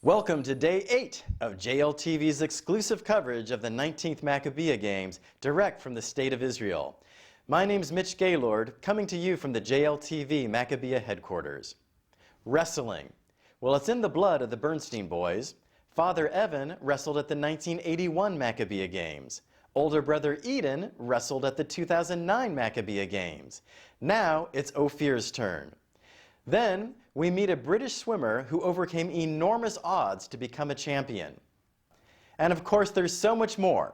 Welcome to Day 8 of JLTV's exclusive coverage of the 19th Maccabiah Games, direct from the State of Israel. My name's Mitch Gaylord, coming to you from the JLTV Maccabiah headquarters. Wrestling. Well, it's in the blood of the Bernstein Boys. Father Evan wrestled at the 1981 Maccabiah Games. Older brother Eden wrestled at the 2009 Maccabiah Games. Now it's Ophir's turn. Then we meet a British swimmer who overcame enormous odds to become a champion. And of course, there's so much more.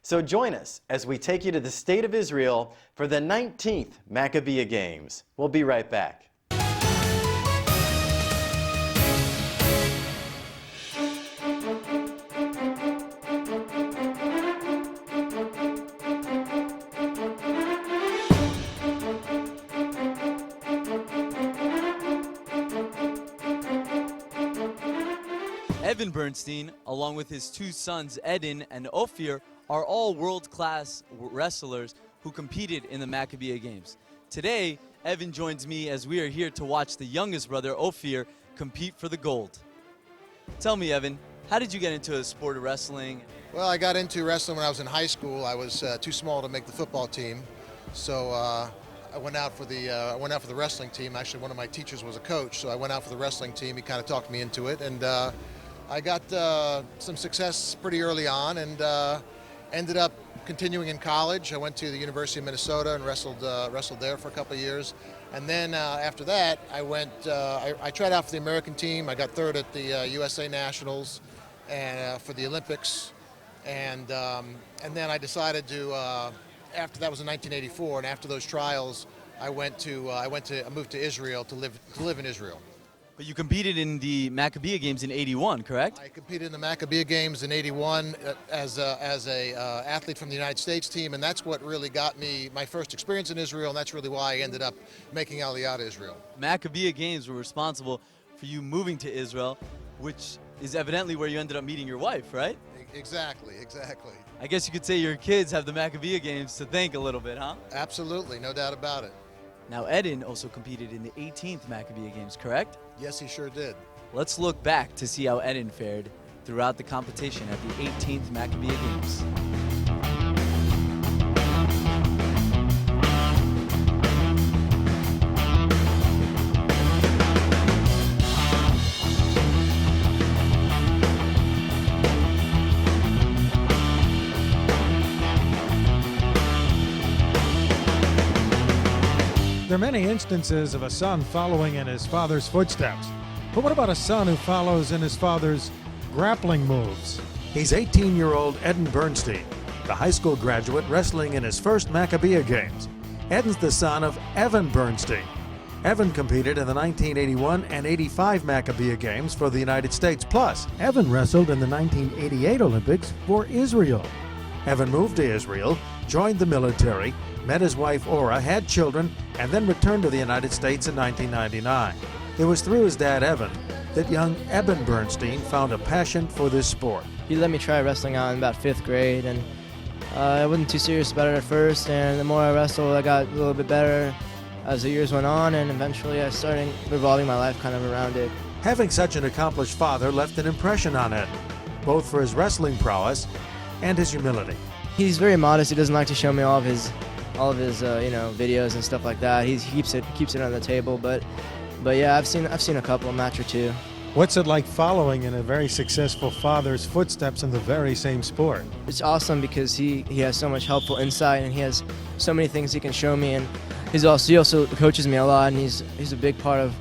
So join us as we take you to the State of Israel for the 19th Maccabiah Games. We'll be right back. Evan Bernstein, along with his two sons, Eden and Ophir, are all world-class wrestlers who competed in the Maccabiah Games. Today, Evan joins me as we are here to watch the youngest brother, Ophir, compete for the gold. Tell me, Evan, how did you get into the sport of wrestling? Well, I got into wrestling when I was in high school. I was too small to make the football team, so I went out for the wrestling team. Actually, one of my teachers was a coach, so I went out for the wrestling team. He kind of talked me into it, and I got some success pretty early on, and ended up continuing in college. I went to the University of Minnesota and wrestled there for a couple of years. And then after that, I tried out for the American team. I got third at the USA Nationals and for the Olympics. And then I decided to, after that was in 1984, and after those trials, I moved to Israel to live in Israel. But you competed in the Maccabiah Games in '81, correct? I competed in the Maccabiah Games in '81 as a athlete from the United States team, and that's what really got me my first experience in Israel, and that's really why I ended up making Aliyah to Israel. Maccabiah Games were responsible for you moving to Israel, which is evidently where you ended up meeting your wife, right? Exactly. I guess you could say your kids have the Maccabiah Games to thank a little bit, huh? Absolutely, no doubt about it. Now, Eden also competed in the 18th Maccabiah Games, correct? Yes, he sure did. Let's look back to see how Eden fared throughout the competition at the 18th Maccabiah Games. There are many instances of a son following in his father's footsteps. But what about a son who follows in his father's grappling moves? He's 18-year-old Eden Bernstein, the high school graduate wrestling in his first Maccabiah Games. Eden's the son of Evan Bernstein. Evan competed in the 1981 and 85 Maccabiah Games for the United States. Plus, Evan wrestled in the 1988 Olympics for Israel. Evan moved to Israel, joined the military, met his wife Ora, had children, and then returned to the United States in 1999. It was through his dad Evan that young Eben Bernstein found a passion for this sport. He let me try wrestling out in about 5th grade, and I wasn't too serious about it at first, and the more I wrestled, I got a little bit better as the years went on, and eventually I started revolving my life kind of around it. Having such an accomplished father left an impression on Eden, both for his wrestling prowess and his humility. He's very modest. He doesn't like to show me all of his videos and stuff like that. He keeps it on the table, but yeah, I've seen a couple, a match or two. What's it like following in a very successful father's footsteps in the very same sport? It's awesome because he has so much helpful insight, and he has so many things he can show me, and he also coaches me a lot, and he's a big part of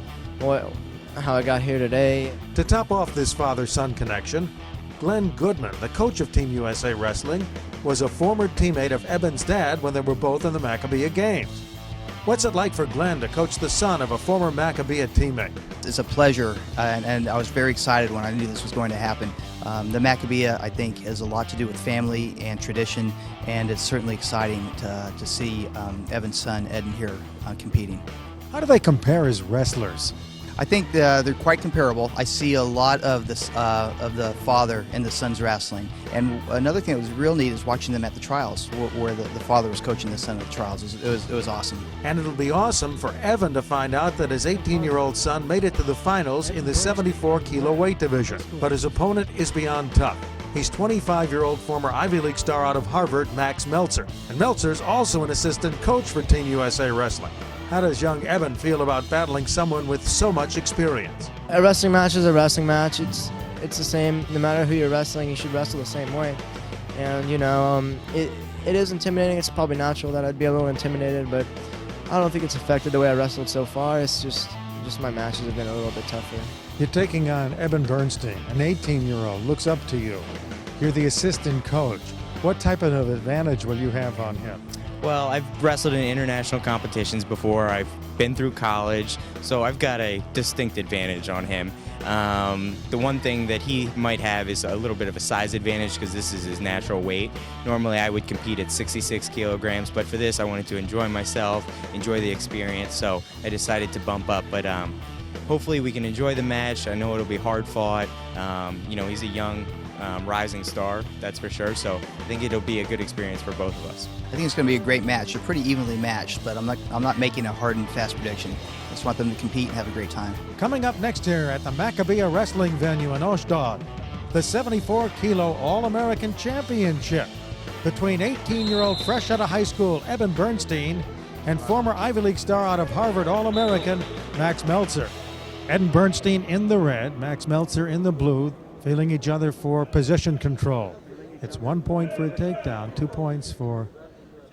how I got here today. To top off this father-son connection, Glenn Goodman, the coach of Team USA Wrestling, was a former teammate of Eben's dad when they were both in the Maccabiah Games. What's it like for Glenn to coach the son of a former Maccabiah teammate? It's a pleasure, and I was very excited when I knew this was going to happen. The Maccabiah, I think, has a lot to do with family and tradition, and it's certainly exciting to see Evan's son, Eden, here competing. How do they compare as wrestlers? I think they're quite comparable. I see a lot of this of the father and the son's wrestling. And another thing that was real neat is watching them at the trials, where the father was coaching the son at the trials. It was awesome. And it'll be awesome for Evan to find out that his 18-year-old son made it to the finals in the 74-kilo weight division. But his opponent is beyond tough. He's 25-year-old former Ivy League star out of Harvard, Max Meltzer. And Meltzer's also an assistant coach for Team USA Wrestling. How does young Evan feel about battling someone with so much experience? A wrestling match is a wrestling match. It's the same. No matter who you're wrestling, you should wrestle the same way. And it is intimidating. It's probably natural that I'd be a little intimidated, but I don't think it's affected the way I wrestled so far. It's just my matches have been a little bit tougher. You're taking on Evan Bernstein, an 18-year-old, looks up to you. You're the assistant coach. What type of advantage will you have on him? Well, I've wrestled in international competitions before. I've been through college, so I've got a distinct advantage on him. The one thing that he might have is a little bit of a size advantage because this is his natural weight. Normally I would compete at 66 kilograms, but for this I wanted to enjoy myself, enjoy the experience, so I decided to bump up. But hopefully we can enjoy the match. I know it'll be hard fought. He's a young rising star, that's for sure, so I think it'll be a good experience for both of us. I think it's going to be a great match. They're pretty evenly matched, but I'm not making a hard and fast prediction. I just want them to compete and have a great time. Coming up next here at the Maccabiah Wrestling venue in Ashdod, the 74-kilo All-American Championship between 18-year-old fresh out of high school Evan Bernstein and former Ivy League star out of Harvard All-American Max Meltzer. Evan Bernstein in the red, Max Meltzer in the blue, feeling each other for position control. It's 1 point for a takedown, 2 points for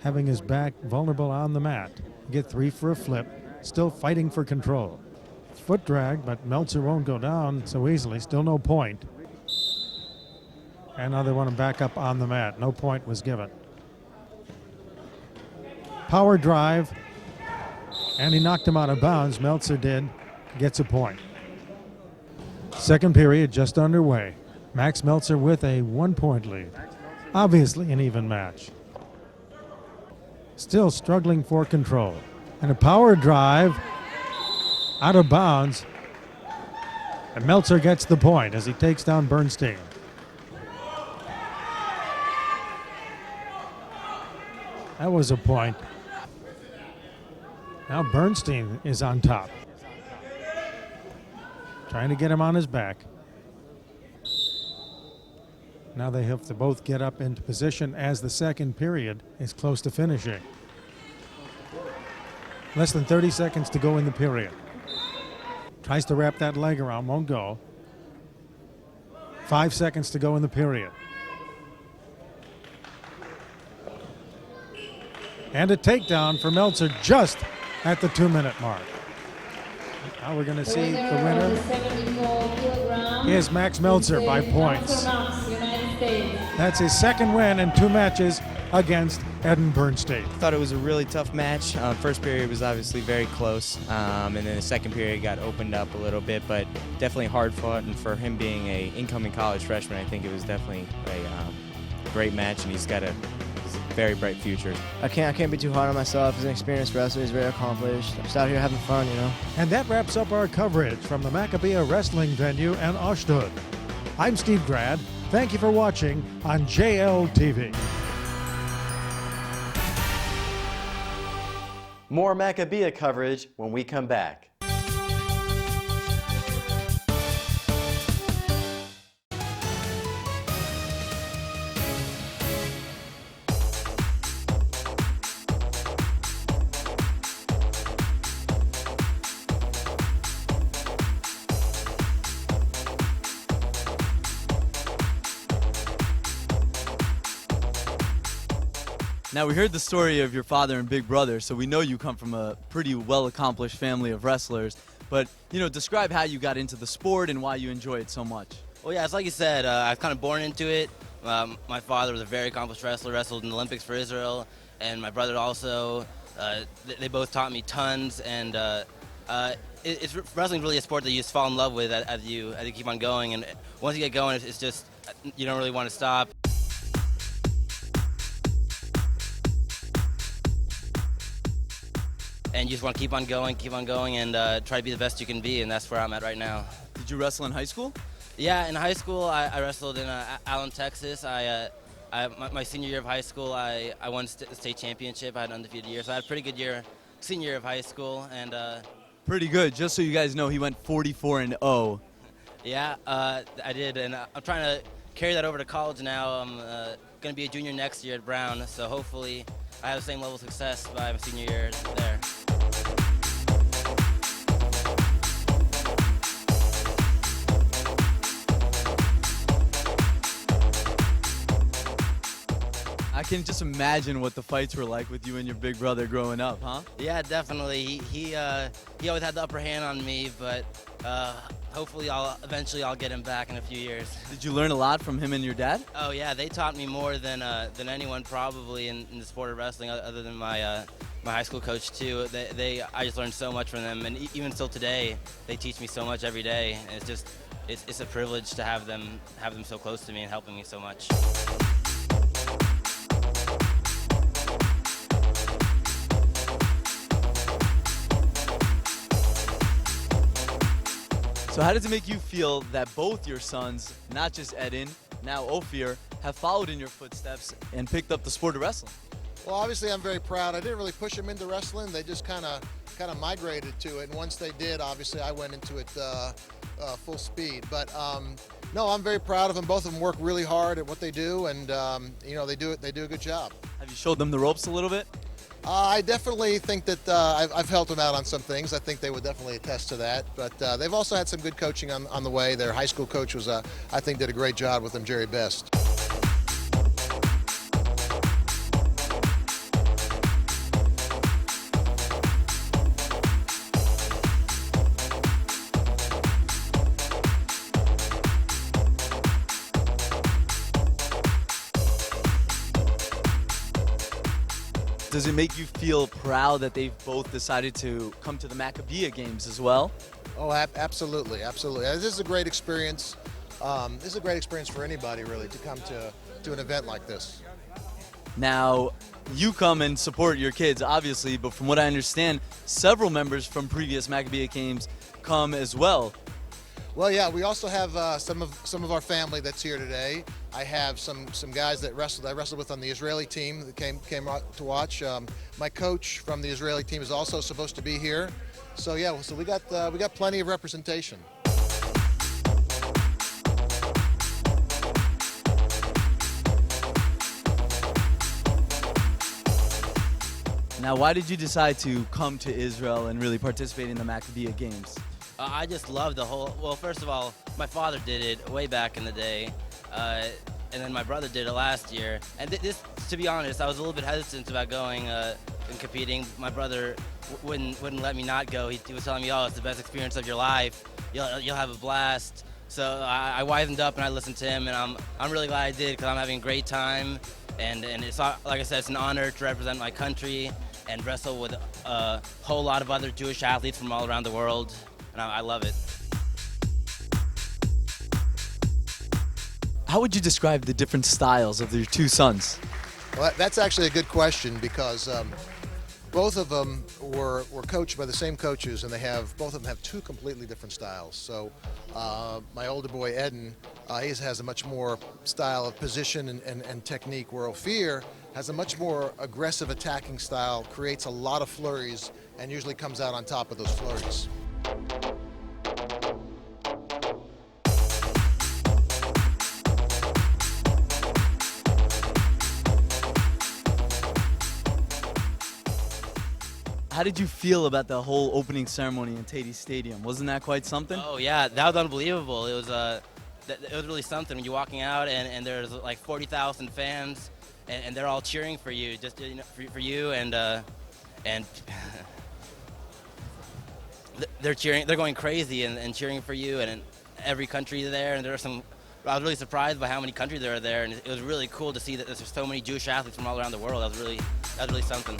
having his back vulnerable on the mat. You get 3 for a flip, still fighting for control. Foot drag, but Meltzer won't go down so easily, still no point. And now they want him back up on the mat. No point was given. Power drive, and he knocked him out of bounds. Meltzer did, gets a point. Second period just underway. Max Meltzer with a 1 point lead. Obviously an even match. Still struggling for control. And a power drive out of bounds. And Meltzer gets the point as he takes down Bernstein. That was a point. Now Bernstein is on top. Trying to get him on his back. Now they have to both get up into position as the second period is close to finishing. Less than 30 seconds to go in the period. Tries to wrap that leg around, won't go. 5 seconds to go in the period. And a takedown for Meltzer just at the 2-minute mark. Now we're going to see the winner is Max Meltzer by points. That's his second win in 2 matches against Evan Bernstein. I thought it was a really tough match. First period was obviously very close, and then the second period got opened up a little bit, but definitely hard fought. And for him being a incoming college freshman, I think it was definitely a great match, and he's got a very bright future. I can't be too hard on myself. He's an experienced wrestler. He's very accomplished. Just out here having fun, And that wraps up our coverage from the Maccabiah Wrestling venue in Ashdod. I'm Steve Grad. Thank you for watching on JLTV. More Maccabiah coverage when we come back. Now, we heard the story of your father and big brother, so we know you come from a pretty well-accomplished family of wrestlers. But, describe how you got into the sport and why you enjoy it so much. Well, yeah, it's like you said, I was kind of born into it. My father was a very accomplished wrestler, wrestled in the Olympics for Israel, and my brother also. They both taught me tons, and wrestling's really a sport that you just fall in love with as you keep on going. And once you get going, it's just, you don't really want to stop. Now, and you just want to keep on going, and try to be the best you can be, and that's where I'm at right now. Did you wrestle in high school? Yeah, in high school, I wrestled in Allen, Texas. My senior year of high school, I won the state championship. I had an undefeated year, so I had a pretty good year, senior year of high school, and Pretty good. Just so you guys know, he went 44-0. yeah, I did, and I'm trying to carry that over to college now. I'm going to be a junior next year at Brown, so hopefully I have the same level of success by my senior year there. I can just imagine what the fights were like with you and your big brother growing up, huh? Yeah, definitely. He always had the upper hand on me, but hopefully eventually I'll get him back in a few years. Did you learn a lot from him and your dad? Oh yeah, they taught me more than anyone probably in the sport of wrestling, other than my high school coach too. I just learned so much from them, and even still today, they teach me so much every day. And it's a privilege to have them so close to me and helping me so much. So how does it make you feel that both your sons, not just Eden, now Ophir, have followed in your footsteps and picked up the sport of wrestling? Well, obviously I'm very proud. I didn't really push them into wrestling. They just kind of migrated to it, and once they did, obviously I went into it full speed. But no, I'm very proud of them. Both of them work really hard at what they do, and they do a good job. Have you showed them the ropes a little bit? I definitely think that I've helped them out on some things. I think they would definitely attest to that. But they've also had some good coaching on the way. Their high school coach was, I think, did a great job with them, Jerry Best. Does it make you feel proud that they've both decided to come to the Maccabiah Games as well? Oh, absolutely, absolutely. This is a great experience. This is a great experience for anybody, really, to come to an event like this. Now, you come and support your kids, obviously, but from what I understand, several members from previous Maccabiah Games come as well. Well, yeah, we also have some of our family that's here today. I have some guys that I wrestled with on the Israeli team that came out to watch. My coach from the Israeli team is also supposed to be here. So yeah, so we got plenty of representation. Now, why did you decide to come to Israel and really participate in the Maccabiah Games? I just love the whole. Well, first of all, my father did it way back in the day, and then my brother did it last year. And this, to be honest, I was a little bit hesitant about going and competing. My brother wouldn't let me not go. He was telling me, "Oh, it's the best experience of your life. You'll have a blast." So I wisened up and I listened to him, and I'm really glad I did because I'm having a great time. And it's, like I said, it's an honor to represent my country and wrestle with a whole lot of other Jewish athletes from all around the world. And I love it. How would you describe the different styles of your two sons? Well, that's actually a good question because both of them were coached by the same coaches, and both of them have two completely different styles. So my older boy Eden, he has a much more style of position and technique, where Ophir has a much more aggressive attacking style, creates a lot of flurries, and usually comes out on top of those flurries. How did you feel about the whole opening ceremony in Tatey Stadium? Wasn't that quite something? Oh yeah, that was unbelievable. It was really something when you're walking out and there's like 40,000 fans and they're all cheering for you, just for you and they're going crazy and cheering for you, and in every country there, and I was really surprised by how many countries there are there, and it was really cool to see that there's so many Jewish athletes from all around the world. That was really something.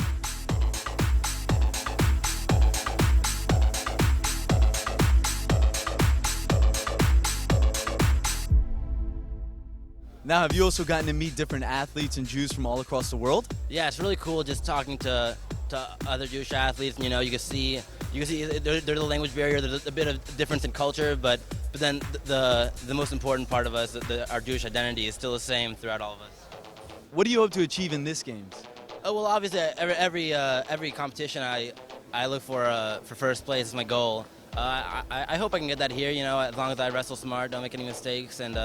Now, have you also gotten to meet different athletes and Jews from all across the world? Yeah, it's really cool just talking to to other Jewish athletes. You know, you can see there's a language barrier, there's a bit of difference in culture, but then the most important part of us, our Jewish identity, is still the same throughout all of us. What do you hope to achieve in this games? Oh, well, obviously, every competition I look for first place is my goal. I hope I can get that here. You know, as long as I wrestle smart, don't make any mistakes, and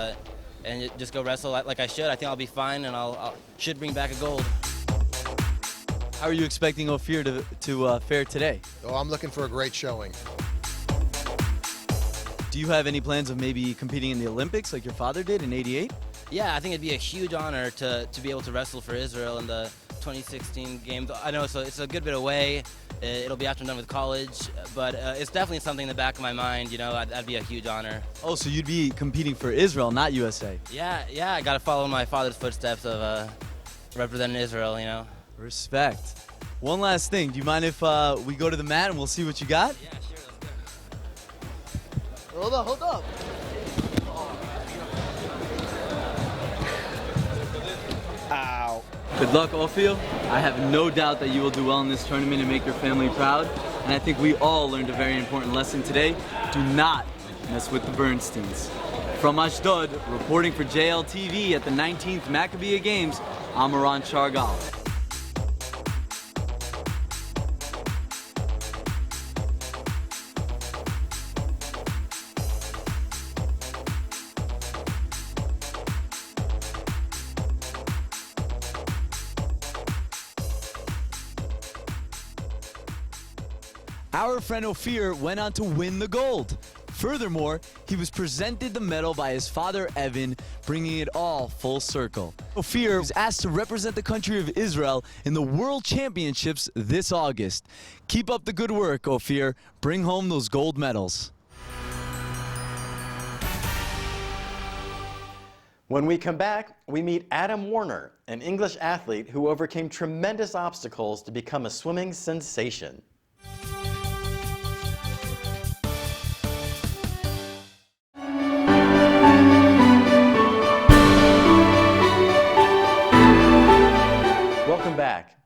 just go wrestle like I should. I think I'll be fine, and I should bring back a gold. How are you expecting Ophir to fare today? Oh, I'm looking for a great showing. Do you have any plans of maybe competing in the Olympics like your father did in '88? Yeah, I think it'd be a huge honor to be able to wrestle for Israel in the 2016 games. I know it's a good bit away. It'll be after I'm done with college, but it's definitely something in the back of my mind. You know, that'd be a huge honor. Oh, so you'd be competing for Israel, not USA? Yeah, I got to follow my father's footsteps of representing Israel. You know. Respect. One last thing. Do you mind if we go to the mat and we'll see what you got? Yeah, sure. Let's go. Hold up. Ow. Good luck, Ophir. I have no doubt that you will do well in this tournament and make your family proud. And I think we all learned a very important lesson today. Do not mess with the Bernsteins. From Ashdod, reporting for JLTV at the 19th Maccabiah Games, I'm Eran Shargal. Our friend Ophir went on to win the gold. Furthermore, he was presented the medal by his father Evan, bringing it all full circle. Ophir was asked to represent the country of Israel in the World Championships this August. Keep up the good work, Ophir. Bring home those gold medals. When we come back, we meet Adam Warner, an English athlete who overcame tremendous obstacles to become a swimming sensation. Welcome back.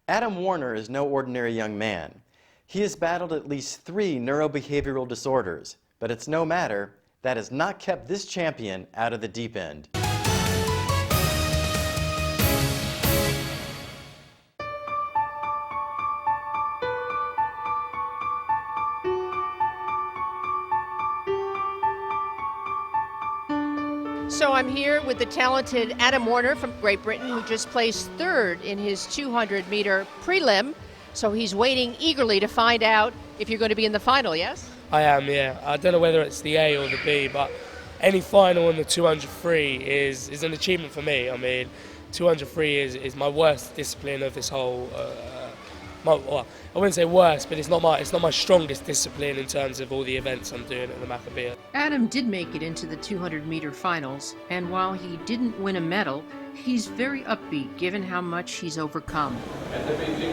Adam Warner is no ordinary young man. He has battled at least 3 neurobehavioral disorders, but it's no matter. That has not kept this champion out of the deep end. So I'm here with the talented Adam Warner from Great Britain, who just placed 3rd in his 200-meter prelim. So he's waiting eagerly to find out if you're going to be in the final, yes? I am, yeah. I don't know whether it's the A or the B, but any final in the 200 free is an achievement for me. I mean, 200 free is my worst discipline of this whole. Well, I wouldn't say worst, but it's not my strongest discipline in terms of all the events I'm doing at the Maccabiah. Adam did make it into the 200-meter finals, and while he didn't win a medal, he's very upbeat given how much he's overcome. You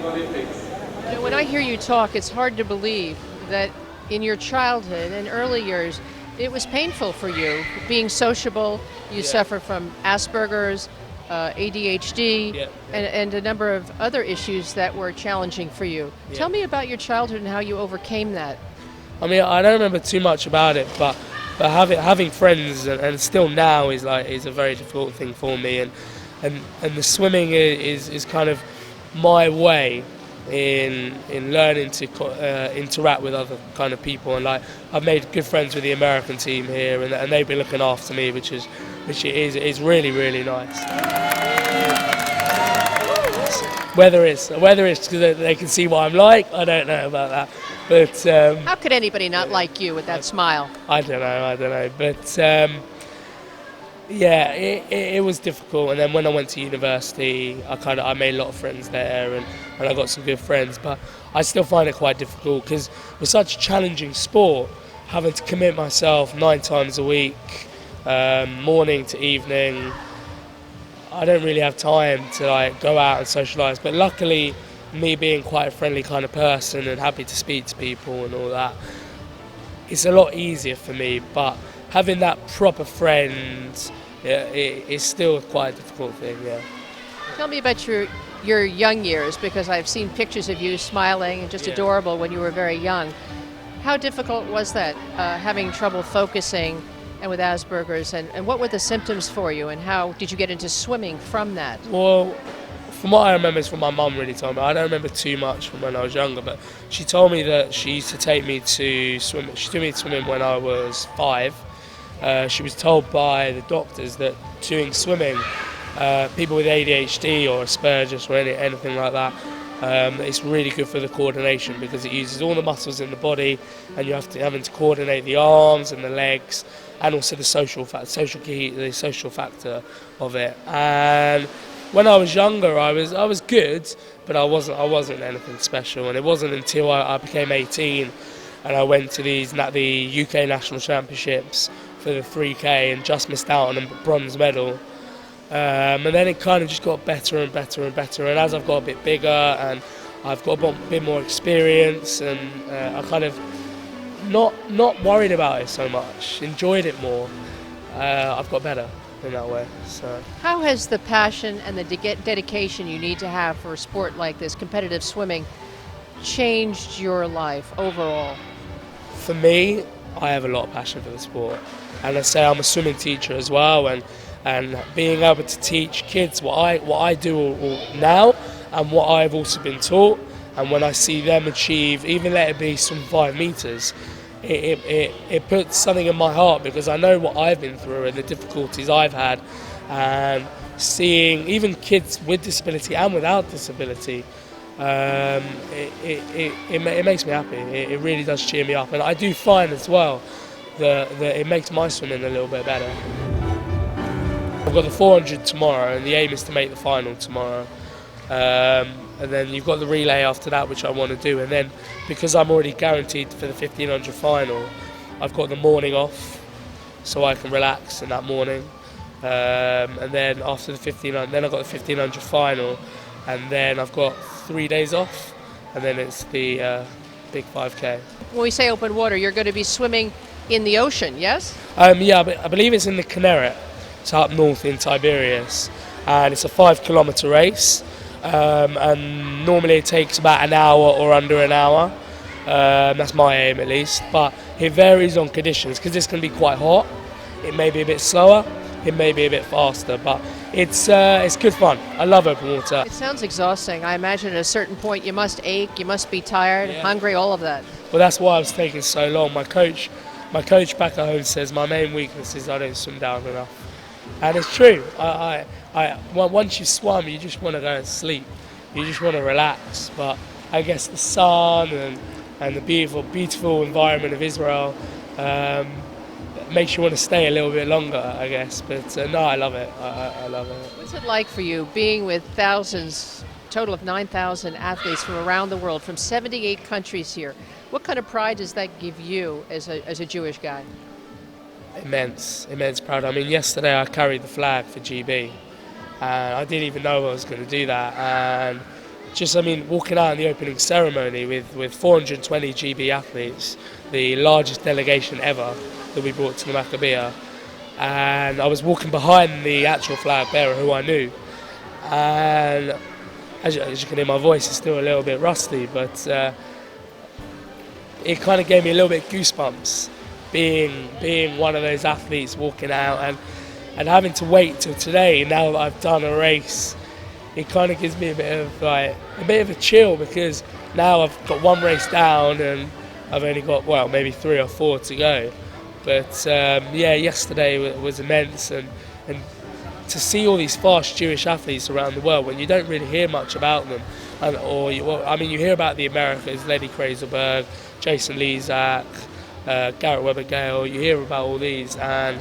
know, when I hear you talk, it's hard to believe that in your childhood and early years, it was painful for you. Being sociable, you suffer from Asperger's, ADHD, and a number of other issues that were challenging for you. Yeah. Tell me about your childhood and how you overcame that. I mean, I don't remember too much about it, but having friends and still now is a very difficult thing for me, and the swimming is kind of my way in learning to interact with other kind of people, and like I've made good friends with the American team here, and they've been looking after me, which is really, really nice. Whether it's because they can see what I'm like, I don't know about that. But how could anybody not like you with that smile? I don't know. But yeah, it was difficult. And then when I went to university, I made a lot of friends there, and I got some good friends. But I still find it quite difficult because with such a challenging sport, having to commit myself 9 times a week, morning to evening, I don't really have time to like go out and socialise. But luckily, me being quite a friendly kind of person and happy to speak to people and all that, it's a lot easier for me. But having that proper friend, it's still quite a difficult thing. Yeah. Tell me about your your young years, because I've seen pictures of you smiling and just adorable when you were very young. How difficult was that, having trouble focusing and with Asperger's, and what were the symptoms for you, and how did you get into swimming from that? Well, from what I remember, it's from my mum really told me. I don't remember too much from when I was younger, but she told me that she used to take me to swim. She took me swimming when I was 5. She was told by the doctors that doing swimming, people with ADHD or Asperger's or anything like that, it's really good for the coordination because it uses all the muscles in the body, and you having to coordinate the arms and the legs, and also the social factor of it. And when I was younger, I was good, but I wasn't anything special. And it wasn't until I became 18 and I went to the UK National Championships for the 3K and just missed out on a bronze medal. And then it kind of just got better and better and better. And as I've got a bit bigger and I've got a bit more experience, and I kind of not worried about it so much, enjoyed it more, I've got better in that way. So, how has the passion and the dedication you need to have for a sport like this, competitive swimming, changed your life overall? For me, I have a lot of passion for the sport, and I say I'm a swimming teacher as well, and being able to teach kids what I do now and what I've also been taught, and when I see them achieve, even let it be some 5 meters, it puts something in my heart, because I know what I've been through and the difficulties I've had, and seeing even kids with disability and without disability, it makes me happy. It really does cheer me up, and I do find as well that it makes my swimming a little bit better. I've got the 400 tomorrow, and the aim is to make the final tomorrow. And then you've got the relay after that, which I want to do. And then, because I'm already guaranteed for the 1500 final, I've got the morning off, so I can relax in that morning. And then after the 1500, then I've got the 1500 final, and then I've got 3 days off, and then it's the big 5K. When we say open water, you're going to be swimming in the ocean, yes? Yeah, but I believe it's in the Kinneret. It's up north in Tiberias, and it's a 5-kilometre race. And normally it takes about an hour or under an hour. That's my aim at least, but it varies on conditions, because it's going to be quite hot. It may be a bit slower, it may be a bit faster, but it's good fun. I love open water. It sounds exhausting. I imagine at a certain point you must ache, you must be tired, hungry, all of that. Well, that's why I was taking so long. My coach back at home says my main weakness is I don't swim down enough, and it's true. Once you've swum, you just want to go and sleep. You just want to relax. But I guess the sun and the beautiful environment of Israel makes you want to stay a little bit longer, I guess. But no, I love it. I love it. What's it like for you being with thousands, total of 9,000 athletes from around the world, from 78 countries here? What kind of pride does that give you as a Jewish guy? Immense pride. I mean, yesterday I carried the flag for GB, and I didn't even know I was going to do that. And just, I mean, walking out in the opening ceremony with 420 GB athletes, the largest delegation ever that we brought to the Maccabiah, and I was walking behind the actual flag bearer who I knew, and as you can hear, my voice is still a little bit rusty, but it kind of gave me a little bit of goosebumps. Being one of those athletes walking out and having to wait till today, now that I've done a race, it kind of gives me a bit of a chill, because now I've got one race down and I've only got, well, maybe 3 or 4 to go. But yesterday was immense, and to see all these fast Jewish athletes around the world when you don't really hear much about them, you hear about the Americans, Lenny Kreiselberg, Jason Lezak, Garrett Weber-Gale, you hear about all these, and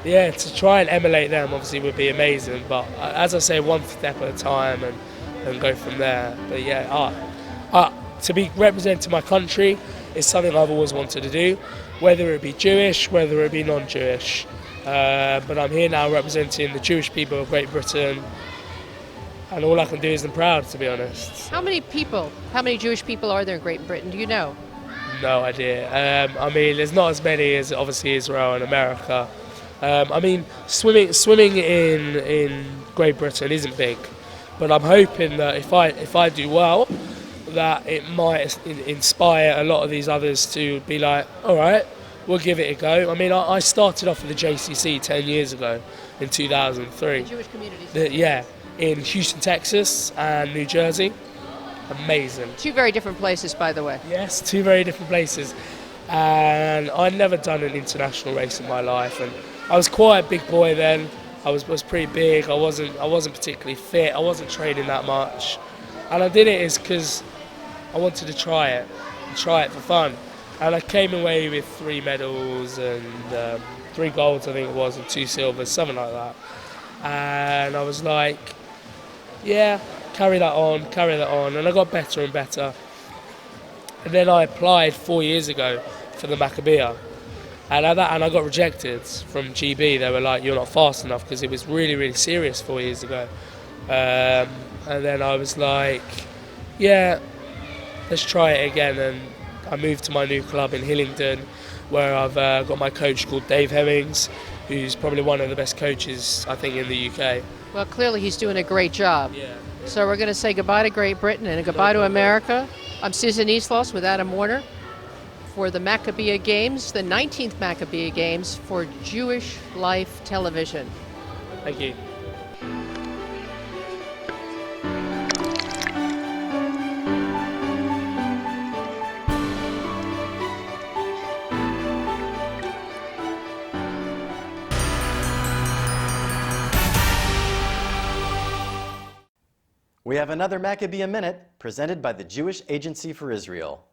to try and emulate them obviously would be amazing, but as I say, one step at a time and go from there. But to be representing my country is something I've always wanted to do, whether it be Jewish, whether it be non-Jewish, but I'm here now representing the Jewish people of Great Britain, and all I can do is I'm proud, to be honest. How many Jewish people are there in Great Britain, do you know? No idea. There's not as many as obviously Israel and America. Swimming in Great Britain isn't big. But I'm hoping that if I do well, that it might inspire a lot of these others to be like, all right, we'll give it a go. I mean, I started off with the JCC 10 years ago in 2003. The Jewish community. Yeah, in Houston, Texas and New Jersey. Amazing. Two very different places, by the way. Yes, two very different places. And I'd never done an international race in my life, and I was quite a big boy then. I was pretty big. I wasn't particularly fit. I wasn't training that much, and I did it because I wanted to try it for fun. And I came away with 3 medals and 3 golds, I think it was, and 2 silvers, something like that. And I was like, yeah, carry that on, and I got better and better. And then I applied 4 years ago for the Maccabiah, and I got rejected from GB. They were like, you're not fast enough, because it was really, really serious 4 years ago. And then I was like, yeah, let's try it again. And I moved to my new club in Hillingdon, where I've got my coach called Dave Hemmings, who's probably one of the best coaches, I think, in the UK. Well, clearly he's doing a great job. Yeah. So we're going to say goodbye to Great Britain and goodbye to America. I'm Susan Neisloss with Adam Warner for the Maccabiah Games, the 19th Maccabiah Games for Jewish Life Television. Thank you. We have another Maccabiah Minute presented by the Jewish Agency for Israel.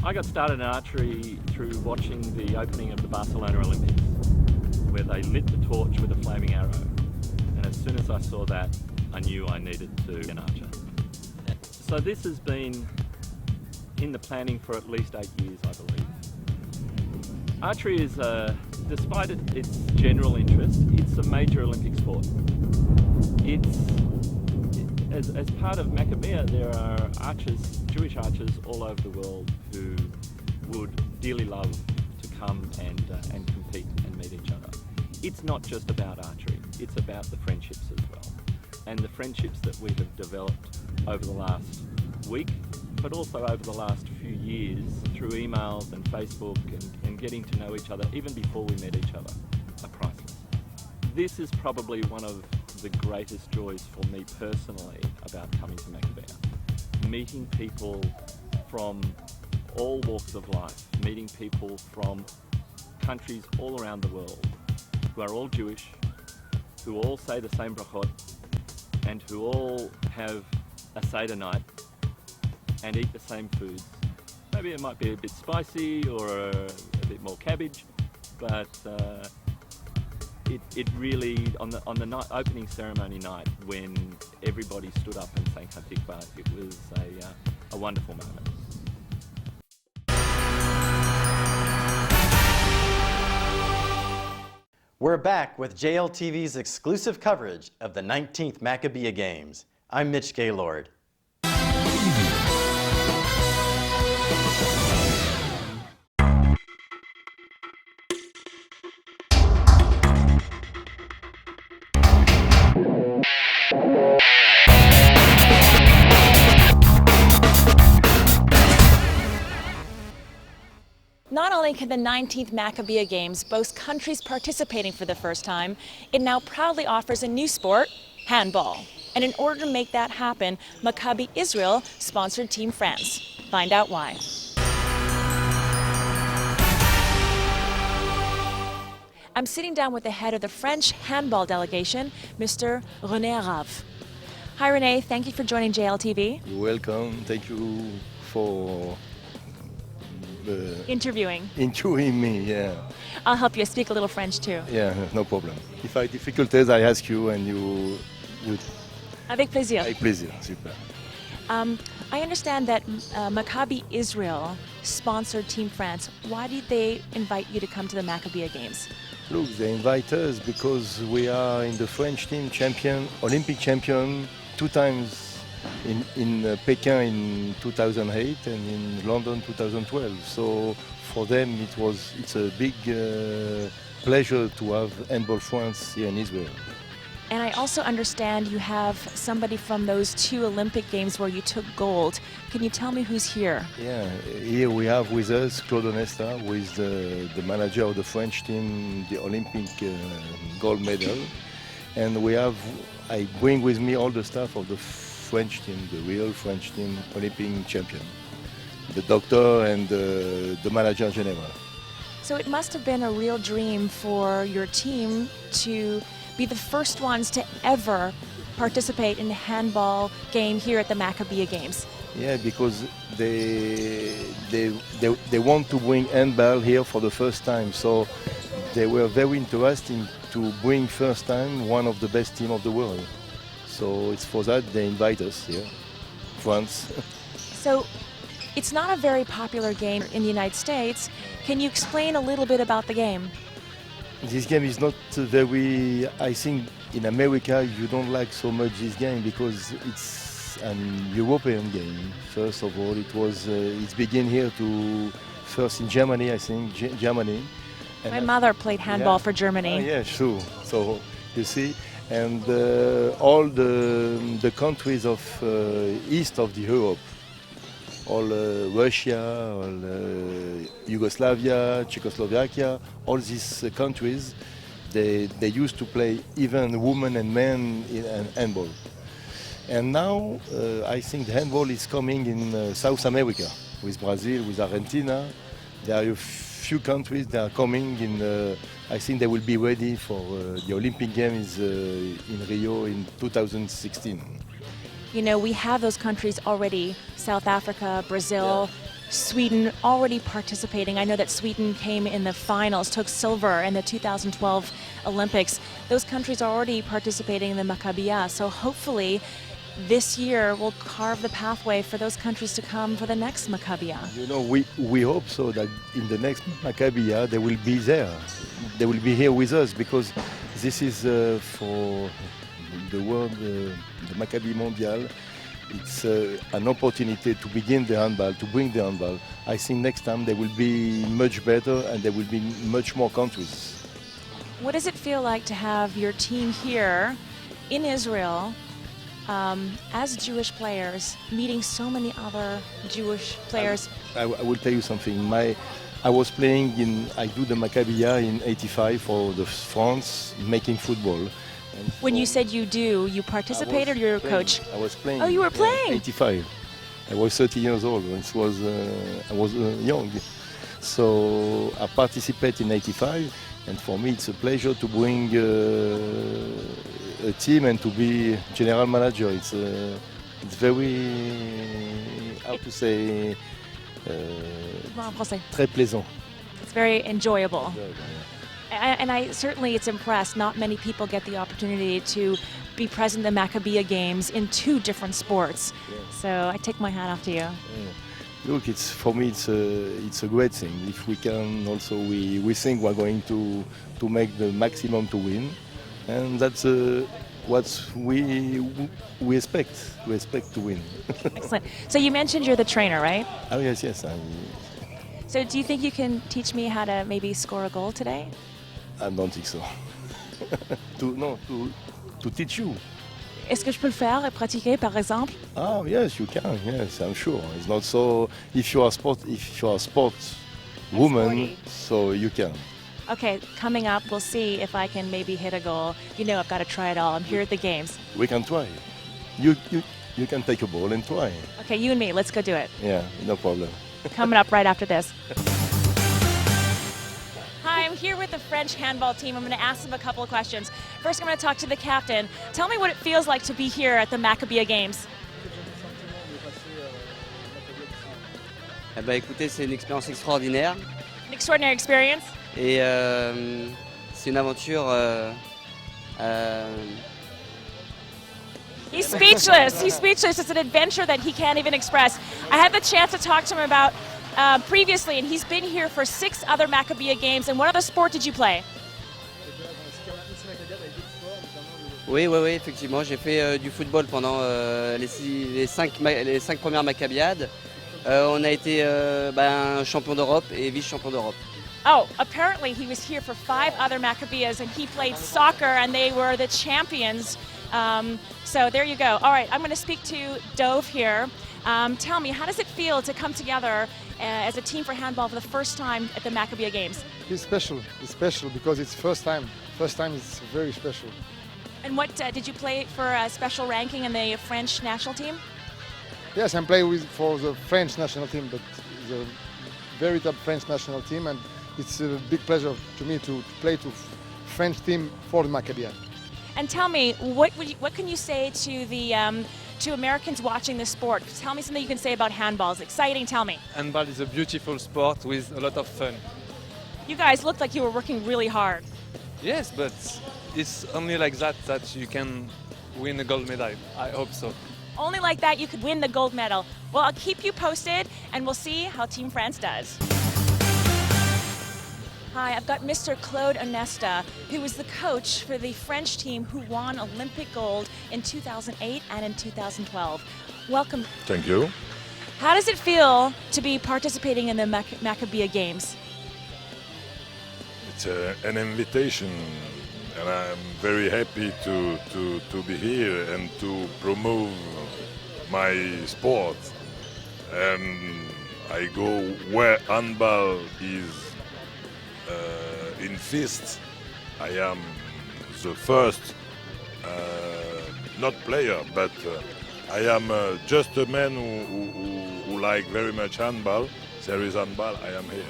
I got started in archery through watching the opening of the Barcelona Olympics, where they lit the torch with a flaming arrow. And as soon as I saw that, I knew I needed to be an archer. So this has been in the planning for at least 8 years, I believe. Archery is, despite its general interest, it's a major Olympic sport. As part of Maccabiah, there are archers, Jewish archers all over the world who would dearly love to come and compete and meet each other. It's not just about archery, it's about the friendships as well. And the friendships that we have developed over the last week, but also over the last few years through emails and Facebook and getting to know each other, even before we met each other, are priceless. This is probably one of the greatest joys for me personally about coming to Maccabiah. Meeting people from all walks of life, meeting people from countries all around the world who are all Jewish, who all say the same brachot, and who all have a Seder night and eat the same foods. Maybe it might be a bit spicy or a bit more cabbage, but it really, on the night, opening ceremony night, when everybody stood up and sang Hatikvah, it was a wonderful moment. We're back with JLTV's exclusive coverage of the 19th Maccabiah Games. I'm Mitch Gaylord. Not only can the 19th Maccabiah Games boast countries participating for the first time, it now proudly offers a new sport, handball. And in order to make that happen, Maccabi Israel sponsored Team France. Find out why. I'm sitting down with the head of the French handball delegation, Mr. Eran. Hi Rene, thank you for joining JLTV. You're welcome. Thank you for interviewing me, yeah. I'll help you. I speak a little French too. Yeah, no problem. If I have difficulties, I ask you and you... Avec plaisir. Avec plaisir, super. I understand that Maccabi Israel sponsored Team France. Why did they invite you to come to the Maccabiah Games? Look, they invite us because we are in the French team champion, Olympic champion, 2 times in Peking in 2008 and in London 2012. So for them it's a big pleasure to have Handball France here in Israel. And I also understand you have somebody from those 2 Olympic Games where you took gold. Can you tell me who's here? Yeah, here we have with us Claude Onesta, who is the manager of the French team, the Olympic gold medal. And I bring with me all the staff of the French team, the real French team, Olympic champion, the doctor and the manager general. So it must have been a real dream for your team to be the first ones to ever participate in a handball game here at the Maccabiah Games. Yeah, because they want to bring handball here for the first time. So they were very interested to bring first time one of the best team of the world. So it's for that they invite us here, France. So it's not a very popular game in the United States. Can you explain a little bit about the game? This game is not very, I think in America you don't like so much this game because it's an European game. First of all, it's began here first in Germany, I think, Germany. My mother played handball for Germany. Yeah, sure. So you see, and all the countries of east of the Europe, all Russia, all Yugoslavia, Czechoslovakia, all these countries, they used to play even women and men in handball. And now I think the handball is coming in South America, with Brazil, with Argentina. There are a few countries that are coming in, I think they will be ready for the Olympic Games in Rio in 2016. You know, we have those countries already, South Africa, Brazil, Sweden, already participating. I know that Sweden came in the finals, took silver in the 2012 Olympics. Those countries are already participating in the Maccabiah, so hopefully this year will carve the pathway for those countries to come for the next Maccabiah. You know, we hope so that in the next Maccabiah they will be there. They will be here with us because this is for the world, the Maccabi Mondial. It's an opportunity to begin the handball, to bring the handball. I think next time they will be much better and there will be much more countries. What does it feel like to have your team here in Israel as Jewish players, meeting so many other Jewish players? I will tell you something. I was playing I do the Maccabiah in '85 for the France, making football. When you said you participated or you're a coach? I was playing. Oh, you were playing? 85. I was 30 years old. I was young. So I participated in '85, and for me it's a pleasure to bring a team and to be general manager. It's very, how to say, très plaisant. It's very enjoyable. And it's impressed. Not many people get the opportunity to be present in the Maccabiah Games in 2 different sports. Yes. So I take my hat off to you. Yeah. Look, for me it's a great thing. If we can also, we think we're going to make the maximum to win, and that's what we expect. We expect to win. Excellent. So you mentioned you're the trainer, right? Oh yes. So do you think you can teach me how to maybe score a goal today? I don't think so. To teach you. Est-ce que je peux le faire et pratiquer, par exemple? Oh yes, you can. Yes, I'm sure. It's not so. If you are a sports woman, so you can. Okay, coming up, we'll see if I can maybe hit a goal. You know, I've got to try it all. I'm here at the games. We can try. You can take a ball and try. Okay, you and me. Let's go do it. Yeah, no problem. Coming up right after this. Hi, I'm here with the French handball team. I'm going to ask them a couple of questions. First, I'm going to talk to the captain. Tell me what it feels like to be here at the Maccabiah Games. Eh ben, écoutez, c'est une expérience extraordinaire. An extraordinary experience. Et c'est une aventure. He's speechless. He's speechless. It's an adventure that he can't even express. I had the chance to talk to him about previously, and he's been here for 6 other Maccabiah Games. And what other sport did you play? Oui, effectivement. J'ai fait du football pendant les 5 premières Maccabiades. On a été champion d'Europe et vice-champion d'Europe. Oh, apparently he was here for 5 other Maccabias, and he played soccer, and they were the champions. So there you go. All right, I'm going to speak to Dove here. Tell me, how does it feel to come together as a team for handball for the first time at the Maccabiah Games? It's special. It's special because it's first time. First time is very special. And what did you play for a special ranking in the French national team? Yes, I'm playing for the French national team, but the very top French national team, and it's a big pleasure to me to play to French team for the Maccabiah. And tell me, what can you say to the to Americans watching this sport? Tell me something you can say about handball. It's exciting. Tell me. Handball is a beautiful sport with a lot of fun. You guys looked like you were working really hard. Yes, but it's only like that you can win a gold medal. I hope so. Only like that you could win the gold medal. Well, I'll keep you posted, and we'll see how Team France does. Hi, I've got Mr. Claude Onesta, who was the coach for the French team who won Olympic gold in 2008 and in 2012. Welcome. Thank you. How does it feel to be participating in the Maccabiah Games? It's an invitation, and I'm very happy to be here and to promote my sport. And I go where handball is in fist. I am the first, not player, but I am just a man who like very much handball. There is handball, I am here.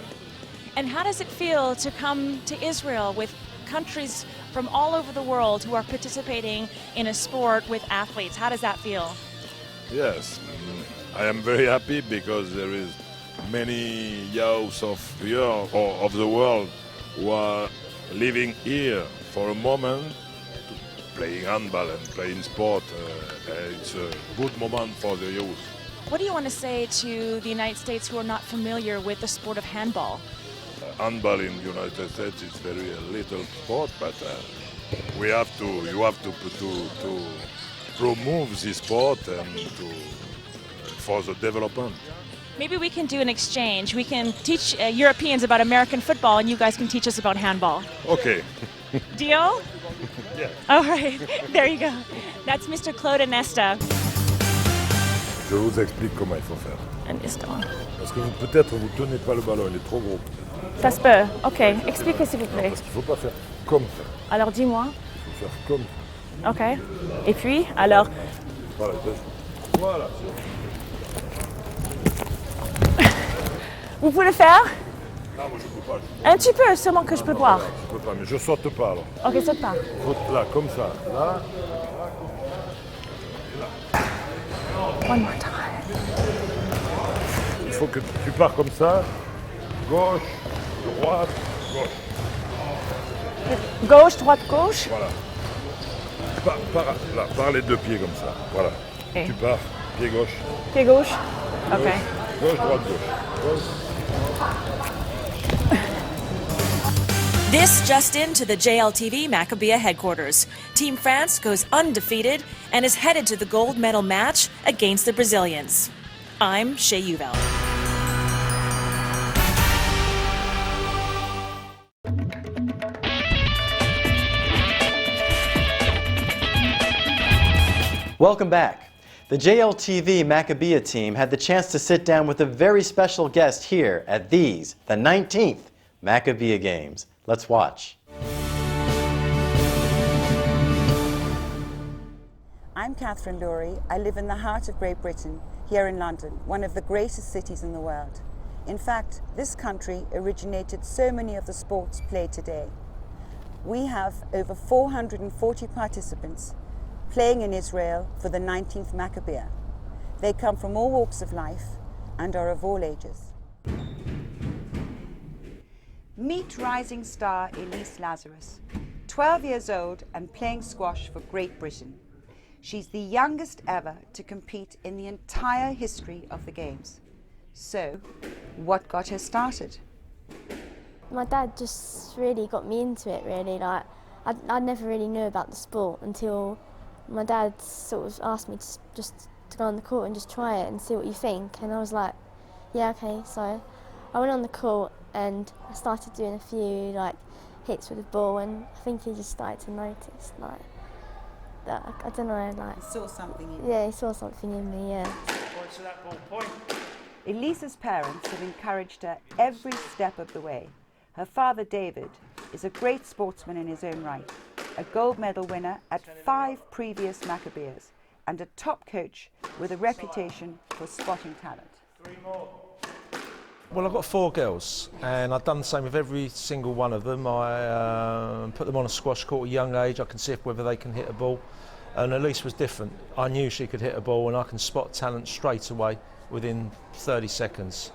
And how does it feel to come to Israel with countries from all over the world who are participating in a sport with athletes? How does that feel? Yes, I am very happy because there is many youths of the world who are living here for a moment, playing handball and playing sport. It's a good moment for the youth. What do you want to say to the United States who are not familiar with the sport of handball? Handball in the United States is very little sport, but you have to promote this sport and for the development. Maybe we can do an exchange. We can teach Europeans about American football, and you guys can teach us about handball. Okay. Deal? Yeah. All right. There you go. That's Mr. Claude Onesta. Je vous explique comment il faut faire. Un instant. Parce que peut-être vous ne tenez pas le ballon, il est trop gros. Ça se peut. OK. Expliquez s'il vous plaît. Non, parce qu'il ne faut pas faire comme ça. Alors dis-moi. Il faut faire comme ça. OK. Et puis, alors... Voilà. Voilà. Vous pouvez le faire? Ah, moi je ne peux pas. Un petit peu, seulement que je peux voir. Je ne peux pas, mais je saute pas alors. OK, saute pas. Faut là, comme ça. Là. One more time. Il faut que tu pars comme ça. Gauche, droite, gauche. Gauche, droite, gauche. Voilà. Par les deux pieds comme ça. Voilà. Okay. Tu pars, pied gauche. Pied gauche. OK. Gauche, droite, gauche. This just into the JLTV Maccabiah headquarters. Team France goes undefeated and is headed to the gold medal match against the Brazilians. I'm Shay Yuval. Welcome back. The JLTV Maccabiah team had the chance to sit down with a very special guest here at the 19th Maccabiah Games. Let's watch. I'm Catherine Lurie. I live in the heart of Great Britain, here in London, one of the greatest cities in the world. In fact, this country originated so many of the sports played today. We have over 440 participants playing in Israel for the 19th Maccabiah. They come from all walks of life and are of all ages. Meet rising star Elise Lazarus, 12 years old and playing squash for Great Britain. She's the youngest ever to compete in the entire history of the Games. So, what got her started? My dad just really got me into it, really. Like, I never really knew about the sport until my dad sort of asked me to go on the court and just try it and see what you think. And I was like, yeah, okay. So I went on the court and I started doing a few like hits with the ball, and I think he just started to notice like that. I don't know, like He saw something in you. Yeah, he saw something in me. Yeah. Point to that ball, point. Elise's parents have encouraged her every step of the way. Her father, David, is a great sportsman in his own right, a gold medal winner at 5 previous Maccabiahs, and a top coach with a reputation for spotting talent. 3 more. Well, I've got 4 girls, and I've done the same with every single one of them. I put them on a squash court at a young age. I can see whether they can hit a ball. And Elise was different. I knew she could hit a ball, and I can spot talent straight away within 30 seconds.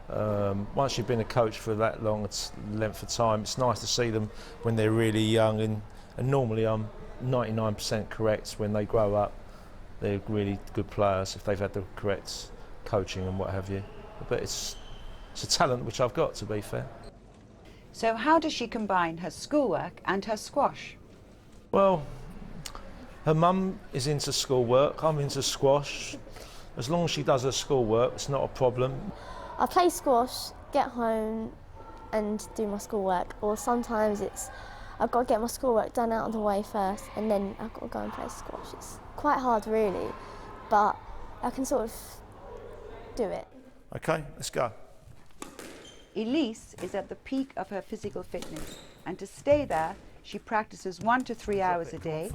Once you've been a coach for that long, it's length of time, it's nice to see them when they're really young, and normally I'm 99% correct when they grow up. They're really good players if they've had the correct coaching and what have you. But it's a talent which I've got, to be fair. So how does she combine her schoolwork and her squash? Well, her mum is into schoolwork, I'm into squash. As long as she does her schoolwork, it's not a problem. I play squash, get home and do my schoolwork, or sometimes it's I've got to get my schoolwork done out of the way first and then I've got to go and play squash. It's quite hard really, but I can sort of do it. Okay, let's go. Elise is at the peak of her physical fitness, and to stay there, she practices 1 to 3 hours a day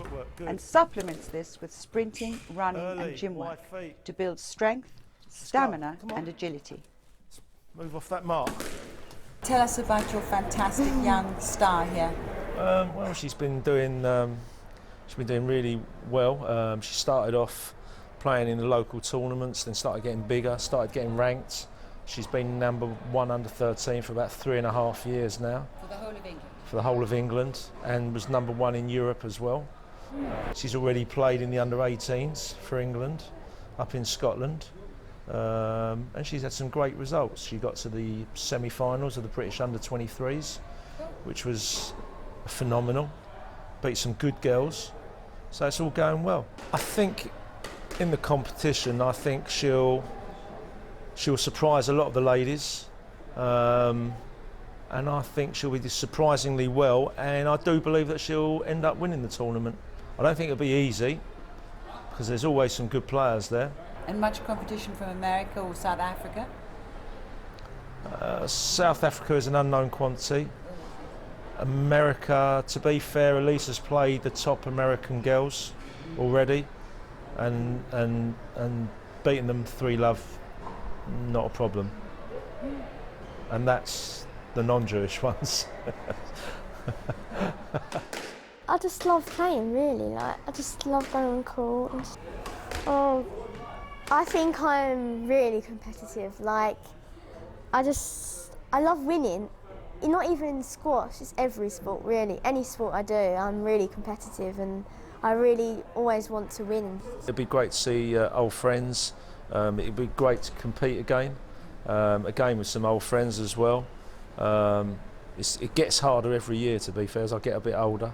and supplements this with sprinting, running and gym work to build strength, stamina and agility. Move off that mark. Tell us about your fantastic young star here. Well, she's been doing really well. She started off playing in the local tournaments, then started getting bigger, started getting ranked. She's been number 1 under 13 for about 3.5 years now. For the whole of England? For the whole of England, and was number 1 in Europe as well. She's already played in the under 18s for England up in Scotland, and she's had some great results. She got to the semi-finals of the British under 23s, which was phenomenal. Beat some good girls, so it's all going well. I think in the competition, I think she'll surprise a lot of the ladies, and I think she'll be surprisingly well, and I do believe that she'll end up winning the tournament. I don't think it'll be easy, because there's always some good players there. And much competition from America or South Africa? South Africa is an unknown quantity. America, to be fair, Elise has played the top American girls already, and beating them 3-love, not a problem. And that's the non-Jewish ones. I just love playing, really. Like, I just love going on court. I think I'm really competitive. Like, I love winning. Not even in squash, it's every sport, really. Any sport I do, I'm really competitive, and I really always want to win. It'd be great to see old friends. It'd be great to compete again with some old friends as well. It gets harder every year, to be fair, as I get a bit older.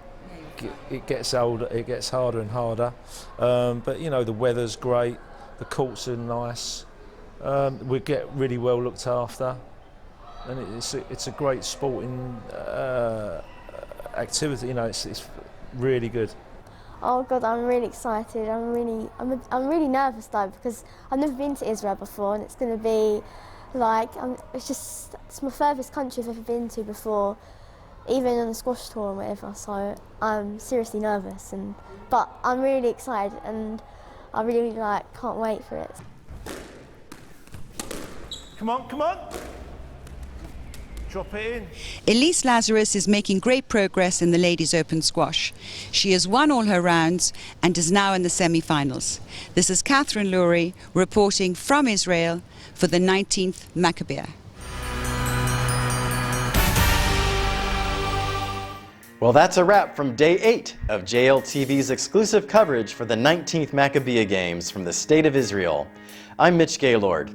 It gets harder and harder. But you know, the weather's great, the courts are nice. We get really well looked after, and it's a great sporting activity. You know, it's really good. Oh God, I'm really excited. I'm really nervous though, because I've never been to Israel before, and it's going to be like it's my furthest country I've ever been to before, even on a squash tour or whatever. So I'm seriously nervous, but I'm really excited, and I really can't wait for it. Come on, come on. Drop it in. Elise Lazarus is making great progress in the Ladies Open Squash. She has won all her rounds and is now in the semi-finals. This is Catherine Lurie reporting from Israel for the 19th Maccabiah. Well, that's a wrap from Day 8 of JLTV's exclusive coverage for the 19th Maccabiah Games from the State of Israel. I'm Mitch Gaylord.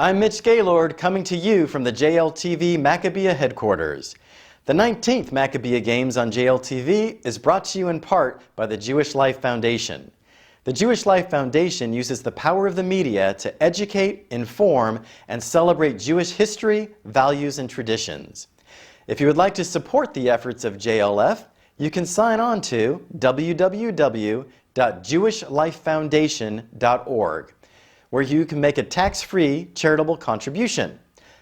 I'm Mitch Gaylord coming to you from the JLTV Maccabiah headquarters. The 19th Maccabiah Games on JLTV is brought to you in part by the Jewish Life Foundation. The Jewish Life Foundation uses the power of the media to educate, inform, and celebrate Jewish history, values, and traditions. If you would like to support the efforts of JLF, you can sign on to www.jewishlifefoundation.org, where you can make a tax-free charitable contribution.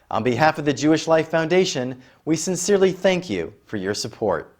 On behalf of the Jewish Life Foundation, we sincerely thank you for your support.